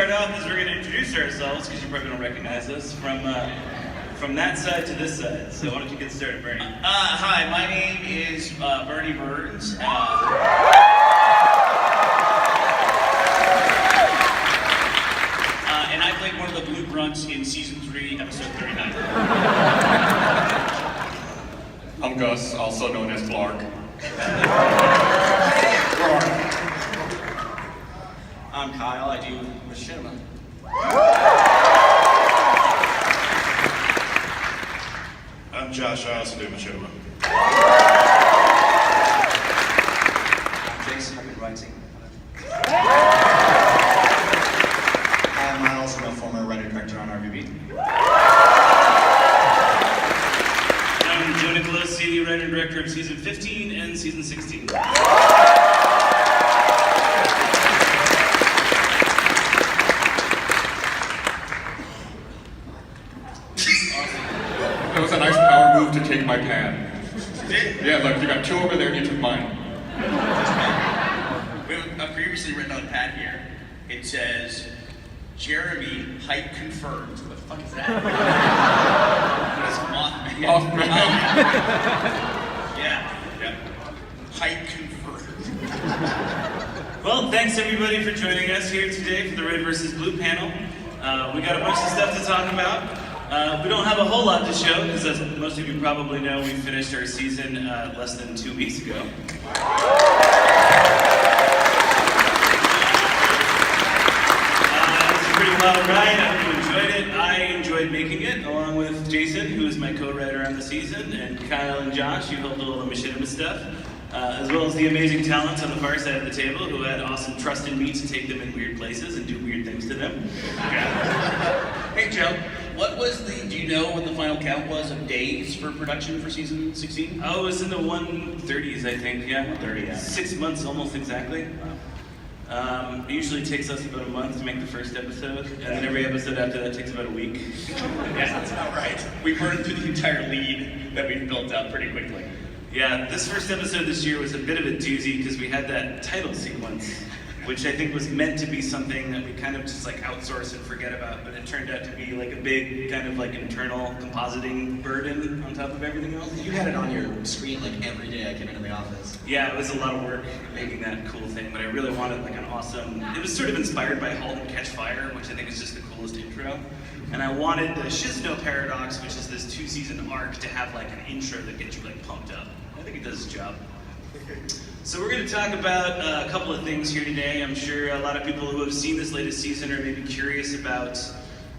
start off is we're going to introduce ourselves, because you probably don't recognize us, from that side to this side. So why don't you get started, Bernie? Hi, my name is Bernie Burns. And I played one of the Blue Grunts in Season 3, Episode 39. I'm Gus, also known as Clark. I'm Kyle, I do machinima. I'm Josh, I also do machinima. I'm Jason, I've been writing. I'm Miles, I'm a former writer-director on RVB. I'm Joe Nicolosi, writer and director of Season 15 and Season 16. That was a nice power move to take my pad. Did? Yeah, look, you got two over there and you took mine. I've previously written on the pad here. It says, Jeremy, height confirmed. What the fuck is that? It's Mothman. Mothman. Yeah. Height confirmed. Well, thanks everybody for joining us here today for the Red versus Blue panel. We got a bunch of stuff to talk about. We don't have a whole lot to show, because as most of you probably know, we finished our season less than 2 weeks ago. It was a pretty wild ride. I hope you enjoyed it. I enjoyed making it, along with Jason, who is my co-writer on the season, and Kyle and Josh, who helped all the machinima stuff, as well as the amazing talents on the far side of the table, who had awesome trust in me to take them in weird places and do weird things to them. Hey Joe, do you know what the final count was of days for production for season 16? Oh, it was in the 130s, I think, yeah. 130, yeah. 6 months, almost exactly. It usually takes us about a month to make the first episode, and then every episode after that takes about a week. Yeah, that's about right. We burned through the entire lead that we've built up pretty quickly. Yeah, this first episode this year was a bit of a doozy because we had that title sequence, which I think was meant to be something that we kind of just like outsource and forget about, but it turned out to be like a big kind of like internal compositing burden on top of everything else. You had it on your screen like every day I came into the office. Yeah, it was a lot of work making that cool thing, but I really wanted like an awesome, it was sort of inspired by Halt and Catch Fire, which I think is just the coolest intro. And I wanted the Shizno Paradox, which is this 2-season arc, to have like an intro that gets you like pumped up. I think it does its job. So we're going to talk about a couple of things here today. I'm sure a lot of people who have seen this latest season are maybe curious about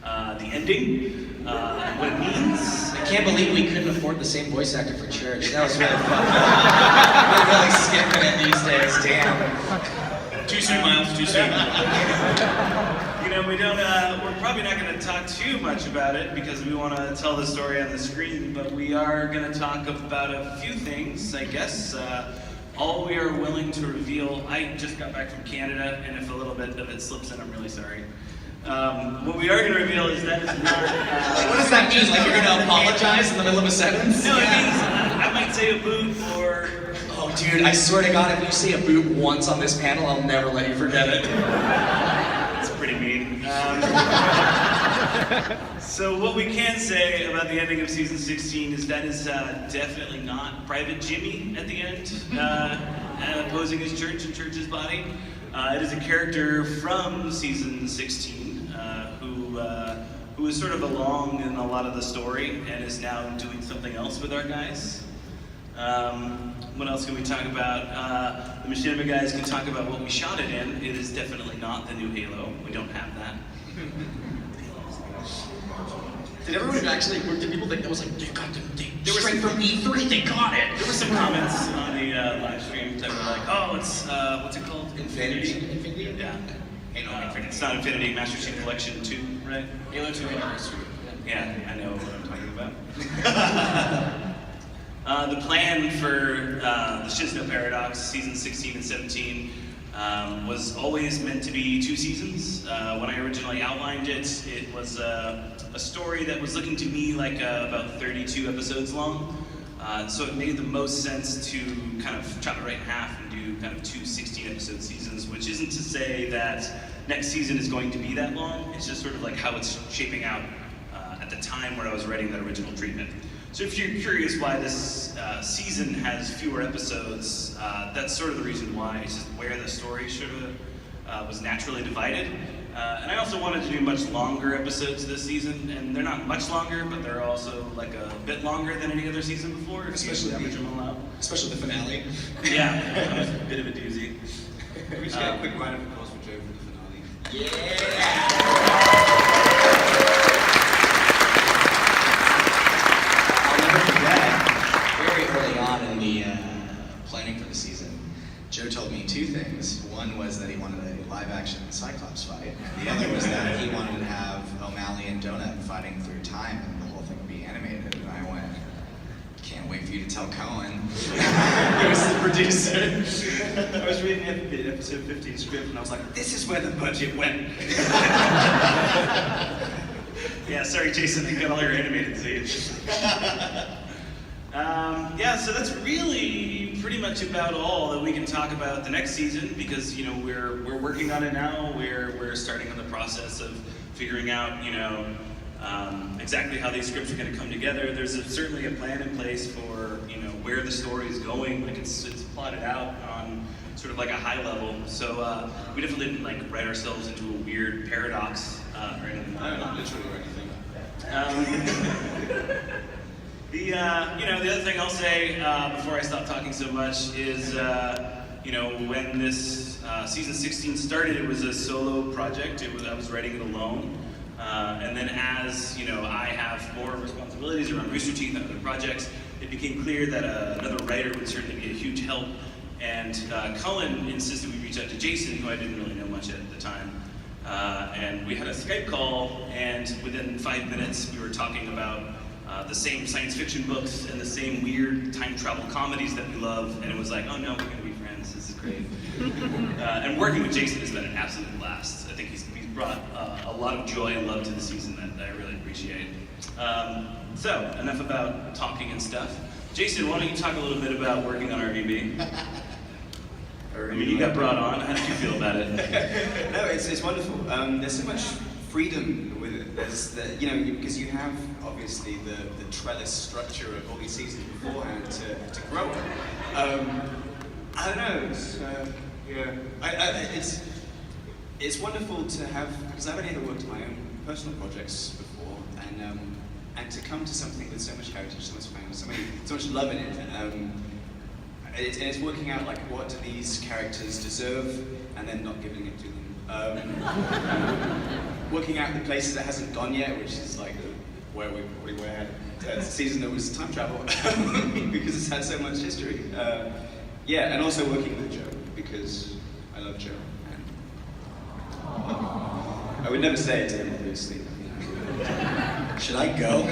the ending, what it means. I can't believe we couldn't afford the same voice actor for Church. That was really fun. We're really skipping it these days, damn. Too soon, Miles, too soon. You know, we're probably not going to talk too much about it because we want to tell the story on the screen, but we are going to talk about a few things, I guess. All we are willing to reveal, I just got back from Canada, and if a little bit of it slips in, I'm really sorry. What we are going to reveal is that it's not... What does that mean? Like you're going to apologize in the middle of a sentence? No, it means I might say a boot or... Oh, dude, I swear to God, if you say a boot once on this panel, I'll never let you forget it. That's pretty mean. So what we can say about the ending of season 16 is that is definitely not Private Jimmy at the end, posing his Church and Church's body. It is a character from season 16 who is sort of along in a lot of the story and is now doing something else with our guys. What else can we talk about? The Machinima guys can talk about what we shot it in. It is definitely not the new Halo. We don't have that. Did everyone actually, did people think that was like, they got them, straight from E3, they got it? There were some comments on the live stream that were like, oh, it's, what's it called? Infinity? Yeah. Halo Infinity. It's not Infinity, Master Chief Collection 2, right? Halo 2 Anniversary. Yeah, I know what I'm talking about. The plan for the Shizno Paradox, season 16 and 17, was always meant to be 2 seasons. When I originally outlined it, it was a story that was looking to me like about 32 episodes long. So it made the most sense to kind of chop it right in half and do kind of 2 16-episode seasons, which isn't to say that next season is going to be that long. It's just sort of like how it's shaping out at the time where I was writing that original treatment. So if you're curious why this season has fewer episodes, that's sort of the reason why. It's just where the story sort of was naturally divided. And I also wanted to do much longer episodes this season, and they're not much longer, but they're also like a bit longer than any other season before. Especially average them all out. Especially the finale. Yeah, that was a bit of a doozy. We just get a quick round of applause for Joe for the finale. Yeah! I'll never forget, very early on in the planning for the season, Joe told me two things. One was that he wanted a live-action Cyclops fight, and the other was that he wanted to have O'Malley and Donut fighting through time, and the whole thing would be animated. And I went, can't wait for you to tell Cohen. He was the producer. I was reading the episode 15 script and I was like, this is where the budget went. Yeah, sorry, Jason, I got all your animated scenes. Yeah, so that's really pretty much about all that we can talk about the next season, because we're working on it now. We're starting on the process of figuring out exactly how these scripts are going to come together. There's certainly a plan in place for where the story is going. Like it's plotted out on sort of like a high level. So we definitely didn't like write ourselves into a weird paradox or anything. No, not literally or anything. The other thing I'll say before I stop talking so much is when this season 16 started, it was a solo project. I was writing it alone. And then as I have more responsibilities around Rooster Teeth and other projects, it became clear that another writer would certainly be a huge help. And Cullen insisted we reach out to Jason, who I didn't really know much at the time. And we had a Skype call, and within 5 minutes we were talking about the same science fiction books and the same weird time travel comedies that we love. And it was like, oh no, we're gonna be friends, this is great. And working with Jason has been an absolute blast. I think he's brought a lot of joy and love to the season that I really appreciate. So, enough about talking and stuff. Jason, why don't you talk a little bit about working on RVB? I mean, you got brought on. How did you feel about it? No, it's wonderful. There's so much freedom with it. There's because you have obviously the trellis structure of all these seasons beforehand to grow on. I don't know. It's wonderful to have, because I've only ever worked on my own personal projects before, and to come to something with so much heritage, so much fame, so much love in it. It's working out like what do these characters deserve, and then not giving it to them. Working out the places it hasn't gone yet, which is like where we had a season that was time travel, because it's had so much history. And also working with Joe, because I love Joe. I would never say it to him, obviously. Should I go?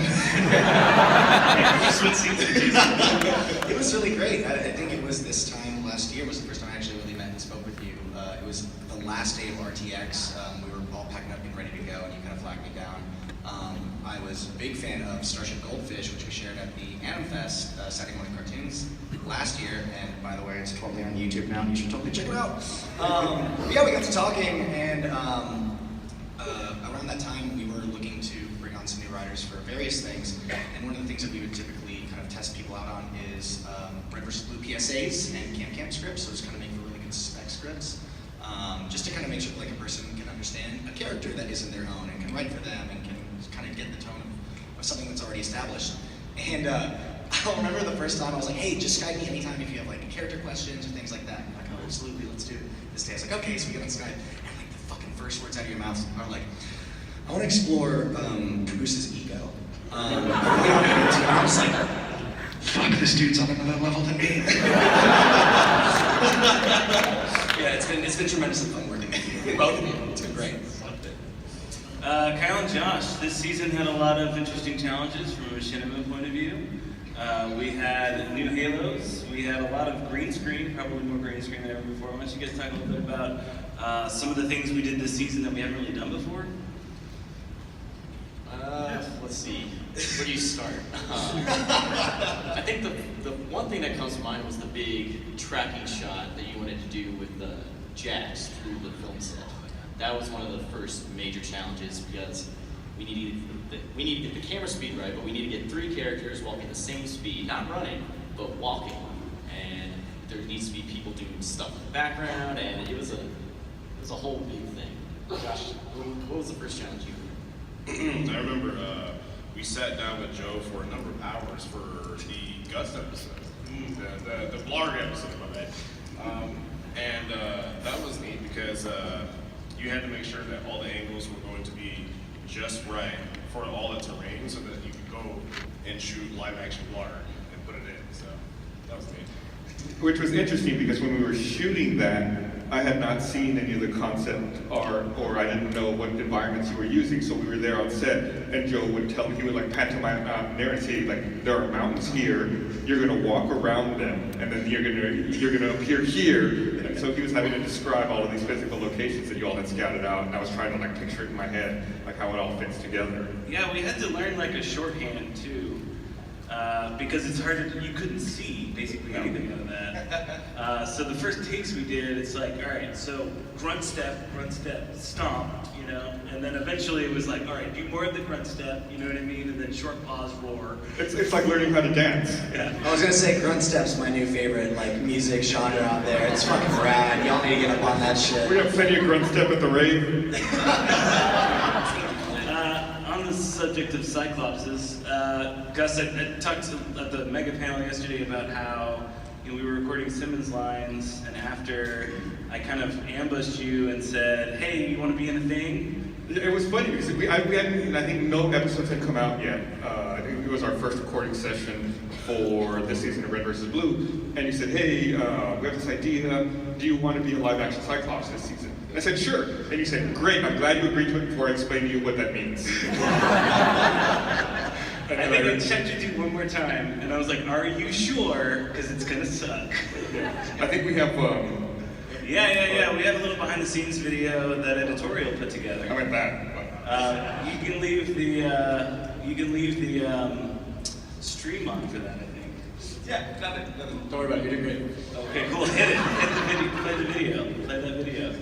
It was really great. I think it was this time last year was the first time I actually really met and spoke with you. It was the last day of RTX. We were all packing up and ready to go, and you kind of flagged me down. I was a big fan of Starship Goldfish, which we shared at the Anim Fest Saturday Morning Cartoons last year. And by the way, it's totally on YouTube now. You should totally check it out. We got to talking, and around that time, we were looking to bring on some new writers for various things. And one of the things that we would typically kind of test people out on is Red vs. Blue PSAs and Camp scripts. So it's kind of make for really good spec scripts. Just to kind of make sure like a person can understand a character that isn't their own and can write for them and can kind of get the tone of something that's already established. And I'll remember the first time I was like, hey, just Skype me anytime if you have like character questions or things like that. I'm like, oh, absolutely, let's do it. This day I was like, okay, so we get on Skype. And like the fucking first words out of your mouth are like, I want to explore Cabooses' ego. And I was like, fuck, this dude's on another level than me. Yeah, it's been tremendously fun working with both of you. It's been great. Kyle and Josh, this season had a lot of interesting challenges from a machinima point of view. We had new halos, we had a lot of green screen, probably more green screen than ever before. Why don't you guys talk a little bit about some of the things we did this season that we haven't really done before? Let's see. Where do you start? I think the one thing that comes to mind was the big tracking shot that you wanted to do with the jacks through the film set. that was one of the first major challenges because we need to get the camera speed right, but we need to get 3 characters walking at the same speed, not running, but walking. And there needs to be people doing stuff in the background, and it was a whole big thing. Josh, what was the first challenge you I remember we sat down with Joe for a number of hours for the Gus episode, the Blarg episode, my bad. And that was neat because you had to make sure that all the angles were going to be just right for all the terrain so that you could go and shoot live action Blarg and put it in. So that was neat. Which was interesting because when we were shooting that, I had not seen any of the concept art, or I didn't know what environments you were using. So we were there on set, and Joe would tell me, he would like pantomime out there and say, like, there are mountains here. You're gonna walk around them, and then you're gonna appear here. And so he was having to describe all of these physical locations that you all had scouted out, and I was trying to like picture it in my head, like how it all fits together. Yeah, we had to learn like a shorthand too, because it's hard to, you couldn't see basically anything out of that. So the first takes we did, it's like, all right, so grunt step, stomp, you know, and then eventually it was like, all right, do more of the grunt step, you know what I mean, and then short pause, roar. It's like learning how to dance. Yeah. I was gonna say grunt step's my new favorite like music genre out there. It's fucking rad. Y'all need to get up on that shit. We have plenty of grunt step at the rave. On the subject of Cyclopses, Gus, I talked at the Mega Panel yesterday about how we were recording Simmons lines, and after I kind of ambushed you and said, hey, you want to be in a thing? It was funny because we hadn't, I think no episodes had come out yet. I think it was our first recording session for this season of Red vs. Blue, and you said, hey, we have this idea, do you want to be a live action Cyclops this season? And I said, sure. And you said, great, I'm glad you agreed to it before I explain to you what that means. I think I checked with you one more time, and I was like, are you sure? Because it's going to suck. I think we have, Yeah. We have a little behind the scenes video that editorial put together. I meant that. You can leave the stream on for that, I think. Yeah, nothing. Don't worry about it, you're doing great. Okay, cool. Hit it. Hit the video. Play the video. Play that video.